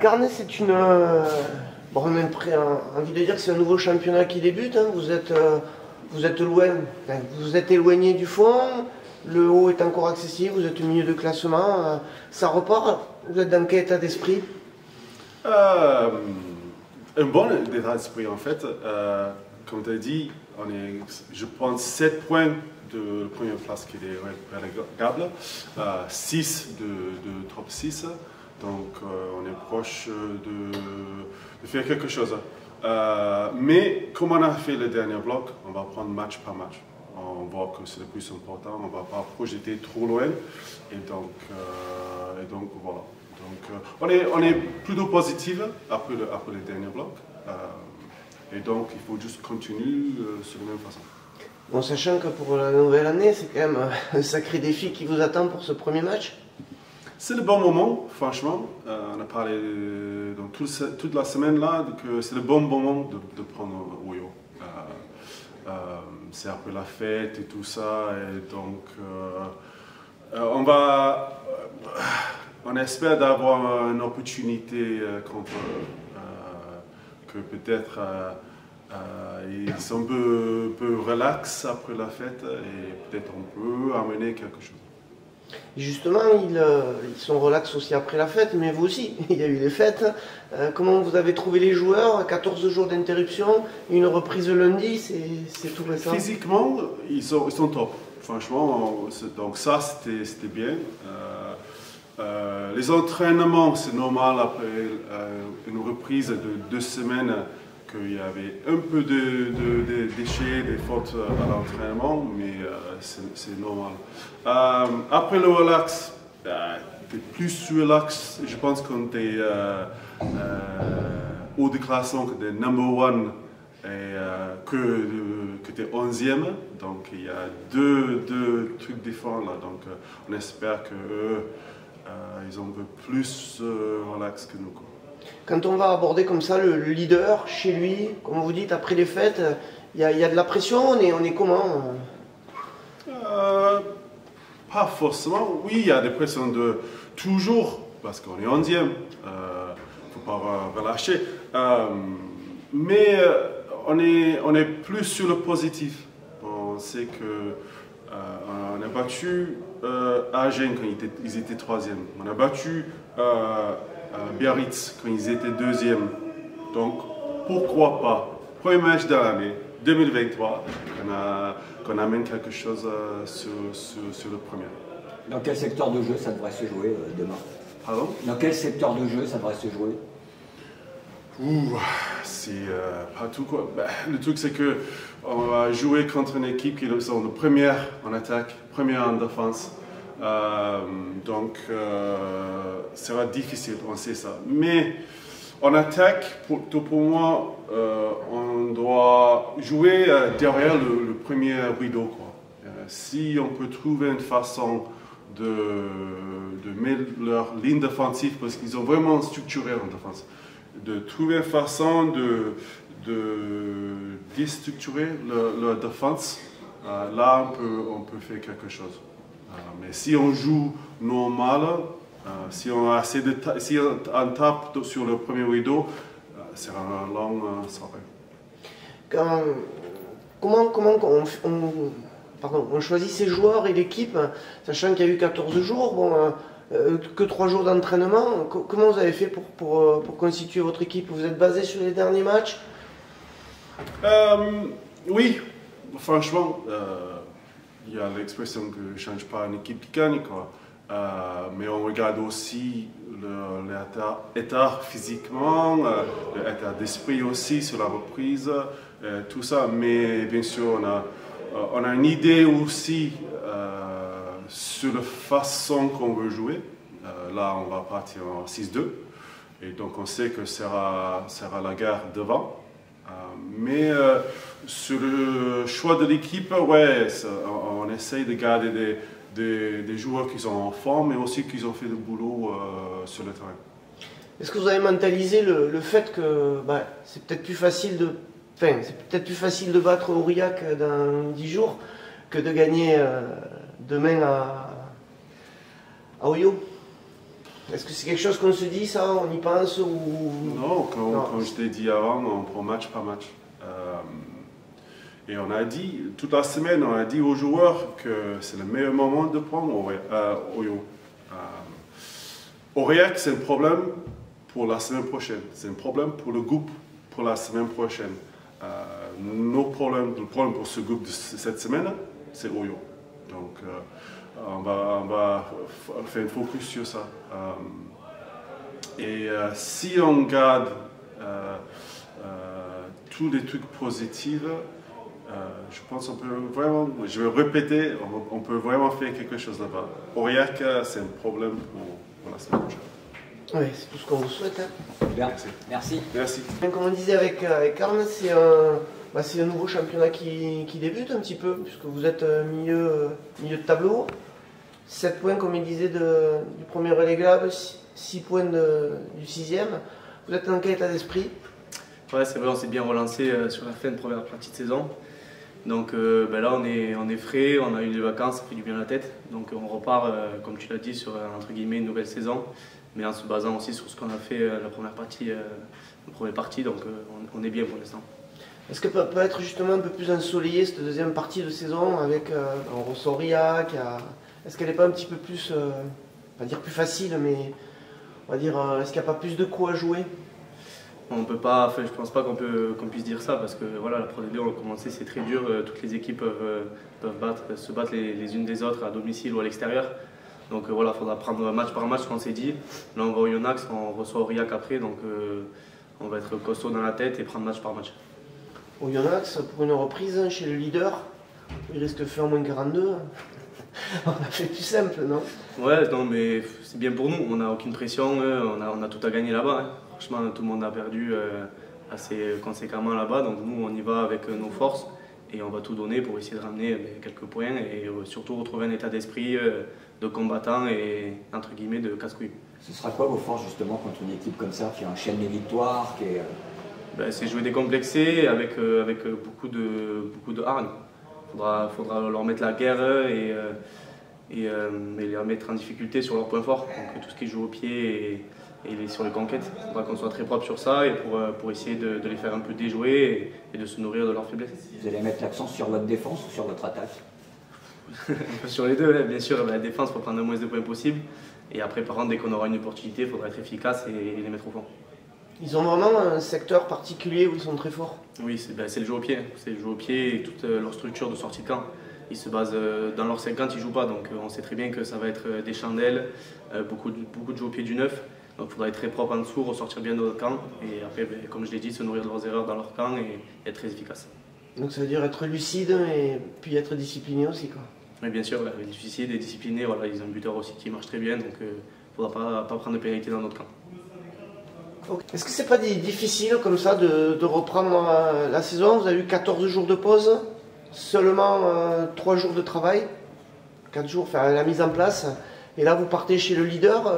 Carnet, c'est une... bon, on a envie de dire que c'est un nouveau championnat qui débute. Hein. Vous êtes loin, enfin, vous êtes éloigné du fond. Le haut est encore accessible. Vous êtes au milieu de classement. Ça repart. Vous êtes dans quel état d'esprit? Un bon état d'esprit en fait. Comme tu as dit, je pense 7 points de la première place qui est relégable, 6 de top 6. Donc on est proche de faire quelque chose. Mais comme on a fait le dernier bloc, on va prendre match par match. On voit que c'est le plus important, on ne va pas projeter trop loin. Et donc voilà. Donc on est plutôt positif après le dernier bloc. Et donc il faut juste continuer sur la même façon. Bon, sachant que pour la nouvelle année, c'est quand même un sacré défi qui vous attend pour ce premier match. C'est le bon moment, franchement. On a parlé toute la semaine là que c'est le bon moment de prendre Oyo. C'est après la fête et tout ça, et donc on espère d'avoir une opportunité contre que peut-être ils sont un peu relax après la fête et peut-être on peut amener quelque chose. Justement, ils sont relax aussi après la fête, mais vous aussi, il y a eu les fêtes. Comment vous avez trouvé les joueurs? 14 jours d'interruption, une reprise le lundi, c'est tout récent. Physiquement, ils sont top. Franchement, donc ça, c'était bien. Les entraînements, c'est normal après une reprise de 2 semaines qu'il y avait un peu de déchets, des fautes à l'entraînement, mais c'est normal. Après le relax, t'es plus relax, je pense quand t'es haut de classement, que t'es number one, et que t'es 11e, donc il y a deux trucs différents là, donc on espère qu'eux, ils ont un peu plus relax que nous. Quand on va aborder comme ça le leader chez lui, comme vous dites, après les fêtes, il y a de la pression, on est comment? Pas forcément. Oui, il y a des pressions de toujours, parce qu'on est 11e, il ne faut pas relâcher. Mais on est plus sur le positif. On sait qu'on a battu Agen quand ils étaient 3e. On a battu Biarritz quand ils étaient 2e. Donc, pourquoi pas, premier match de l'année 2023, qu'on amène quelque chose sur le premier. Dans quel secteur de jeu ça devrait se jouer demain? Pardon? Dans quel secteur de jeu ça devrait se jouer? C'est pas tout quoi. Le truc c'est que on va jouer contre une équipe qui est en première en attaque, première en défense. Donc, ça sera difficile, on sait ça. Mais en attaque, pour moi, on doit jouer derrière le premier rideau, quoi. Si on peut trouver une façon de mettre leur ligne défensive, parce qu'ils ont vraiment structuré en défense, de trouver une façon de déstructurer leur défense, là on peut faire quelque chose. Mais si on joue normal, si on tape sur le premier rideau, c'est un long soirée. Comment on choisit ses joueurs et l'équipe, sachant qu'il y a eu 14 jours, bon, que 3 jours d'entraînement? Comment vous avez fait pour constituer votre équipe? Vous êtes basé sur les derniers matchs? Oui, franchement. Il y a l'expression que je ne change pas une équipe qui gagne, quoi. Mais on regarde aussi l'état physiquement, l'état d'esprit aussi sur la reprise, tout ça. Mais bien sûr, on a une idée aussi sur la façon qu'on veut jouer. Là, on va partir en 6-2. Et donc, on sait que ça sera la guerre devant. Mais sur le choix de l'équipe, ouais, on essaye de garder des joueurs qui sont en forme, mais aussi qui ont fait le boulot sur le terrain. Est-ce que vous avez mentalisé le fait que c'est peut-être plus facile de battre Aurillac dans 10 jours que de gagner demain à Oyo? Est-ce que c'est quelque chose qu'on se dit, ça, on y pense ou... Non, comme je t'ai dit avant, on prend match par match. Et on a dit, toute la semaine, on a dit aux joueurs que c'est le meilleur moment de prendre Oyo. Aurillac, c'est un problème pour la semaine prochaine. C'est un problème pour le groupe pour la semaine prochaine. Le problème pour ce groupe de cette semaine, c'est Oyo. Donc, on va faire un focus sur ça. Si on garde tous les trucs positifs, je pense qu'on peut vraiment, je vais répéter, on peut vraiment faire quelque chose là-bas. Aurillac, c'est un problème pour la semaine prochaine. Oui, c'est tout ce qu'on vous souhaite. Hein. Bien. Merci. Merci. Comme on disait avec Arne, c'est un nouveau championnat qui débute un petit peu, puisque vous êtes milieu de tableau. 7 points, comme il disait, du premier relégable, 6 points du 6e. Vous êtes dans quel état d'esprit? Ouais, c'est vrai, on s'est bien relancé sur la fin de première partie de saison. Donc là, on est frais, on a eu des vacances, ça fait du bien à la tête. Donc on repart, comme tu l'as dit, sur entre guillemets une nouvelle saison, mais en se basant aussi sur ce qu'on a fait la première partie. Donc on est bien pour l'instant. Est-ce que peut être justement un peu plus ensoleillée cette deuxième partie de saison avec on ressort Aurillac, est-ce qu'elle n'est pas un petit peu plus, pas dire plus facile, mais on va dire, est-ce qu'il n'y a pas plus de coups à jouer? On peut pas, enfin, je pense pas qu'on puisse dire ça parce que voilà, la Pro D2 on a commencé, c'est très dur, toutes les équipes peuvent se battre les unes des autres à domicile ou à l'extérieur. Donc voilà, il faudra prendre match par match, qu'on s'est dit. Là on va au Yonax, on reçoit Aurillac après, donc on va être costaud dans la tête et prendre match par match. Au Yonax, pour une reprise chez le leader, il risque de faire moins 42. On a fait plus simple, non? Ouais, non, mais c'est bien pour nous, on n'a aucune pression, on a tout à gagner là-bas. Hein. Franchement, tout le monde a perdu assez conséquemment là-bas, donc nous on y va avec nos forces et on va tout donner pour essayer de ramener quelques points et surtout retrouver un état d'esprit de combattant et entre guillemets de casse-couille. Ce sera quoi vos forces justement contre une équipe comme ça qui enchaîne les victoires C'est jouer décomplexé avec beaucoup de hargne. Faudra leur mettre la guerre et les mettre en difficulté sur leurs points forts. Donc tout ce qui joue au pied et sur les conquêtes. Il faudra qu'on soit très propre sur ça et pour essayer de les faire un peu déjouer et de se nourrir de leurs faiblesses. Vous allez mettre l'accent sur votre défense ou sur votre attaque? Sur les deux, bien sûr, la défense, il faut prendre le moins de points possible. Et après, par contre, dès qu'on aura une opportunité, il faudra être efficace et les mettre au fond. Ils ont vraiment un secteur particulier où ils sont très forts. Oui, c'est le jeu au pied. C'est le jeu au pied et toute leur structure de sortie de camp. Ils se basent dans leurs 50, ils ne jouent pas. Donc on sait très bien que ça va être des chandelles, beaucoup de jeu au pied du 9. Donc il faudra être très propre en dessous, ressortir bien de notre camp. Et après, comme je l'ai dit, se nourrir de leurs erreurs dans leur camp et être très efficace. Donc ça veut dire être lucide et puis être discipliné aussi, quoi. Mais bien sûr, les suicides et disciplinés, voilà, ils ont un buteur aussi qui marche très bien. Donc il ne faudra pas prendre de pénalité dans notre camp. Est-ce que c'est pas difficile comme ça de reprendre la saison? Vous avez eu 14 jours de pause, seulement 3 jours de travail, 4 jours faire la mise en place, et là vous partez chez le leader.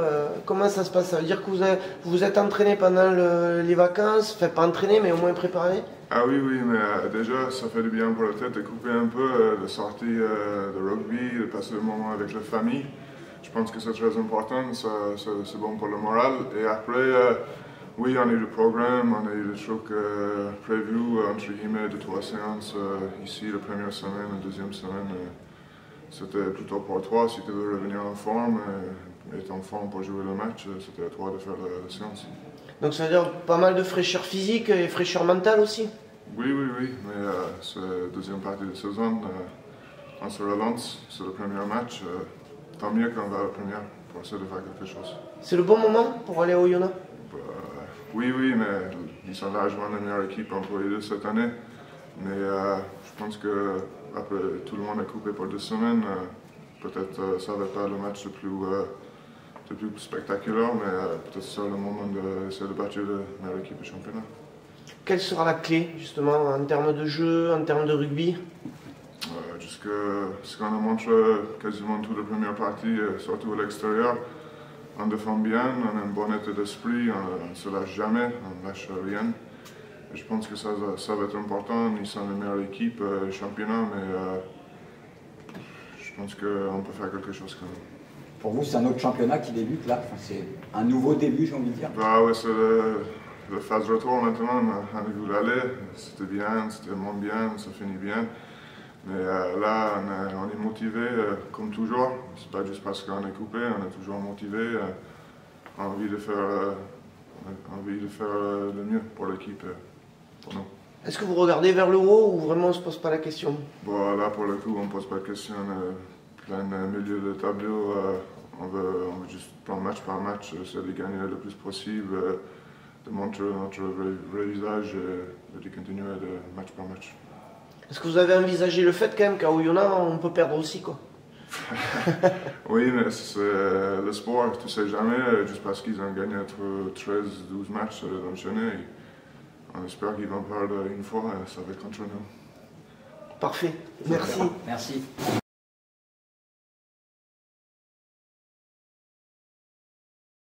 Comment ça se passe? Ça veut dire que vous vous êtes entraîné pendant les vacances, enfin pas entraîné mais au moins préparé? Ah oui, mais déjà ça fait du bien pour la tête de couper un peu, de sortir de rugby, de passer le moment avec la famille. Je pense que c'est très important, c'est bon pour le moral. Et après, oui, on a eu le programme, on a eu des trucs prévus, entre guillemets, de 3 séances ici, la première semaine, la deuxième semaine. C'était plutôt pour toi, si tu veux revenir en forme, être en forme pour jouer le match, c'était à toi de faire la séance. Donc ça veut dire pas mal de fraîcheur physique et fraîcheur mentale aussi? Oui, mais c'est la deuxième partie de saison, on se relance, c'est le premier match, tant mieux qu'on va à la première pour essayer de faire quelque chose. C'est le bon moment pour aller au Yona? Oui, mais ils sont largement la meilleure équipe en Pro D2 cette année. Mais je pense que après tout le monde est coupé pour 2 semaines, peut-être ça va pas le match le plus spectaculaire, mais peut-être c'est le moment d'essayer de battre la meilleure équipe du championnat. Quelle sera la clé justement en termes de jeu, en termes de rugby? Jusque ce qu'on a montré quasiment toute la première partie, surtout à l'extérieur. On défend bien, on a un bon état d'esprit, on ne se lâche jamais, on ne lâche rien. Et je pense que ça va être important. Ils sont la meilleure équipe du championnat, mais je pense qu'on peut faire quelque chose quand même. Pour vous, c'est un autre championnat qui débute là, enfin, c'est un nouveau début, j'ai envie de dire. Bah ouais, c'est le phase retour maintenant, on a vu l'aller, c'était bien, c'était moins bien, ça finit bien. Mais là, on est motivé comme toujours. C'est pas juste parce qu'on est coupé, on est toujours motivé. On a envie de faire le mieux pour l'équipe, pour nous. Est-ce que vous regardez vers le haut ou vraiment on ne se pose pas la question? Bon, là, pour le coup, on ne pose pas de questions. Plein milieu de tableau, on veut juste prendre match par match, essayer de gagner le plus possible, de montrer notre vrai visage et de continuer de match par match. Est-ce que vous avez envisagé le fait quand même qu'à Oyonnax, on peut perdre aussi quoi? Oui, mais c'est le sport, tu sais jamais, juste parce qu'ils ont gagné 13-12 matchs d'enchaîner. On espère qu'ils vont perdre une fois, ça va être contre nous. Parfait, merci. Merci.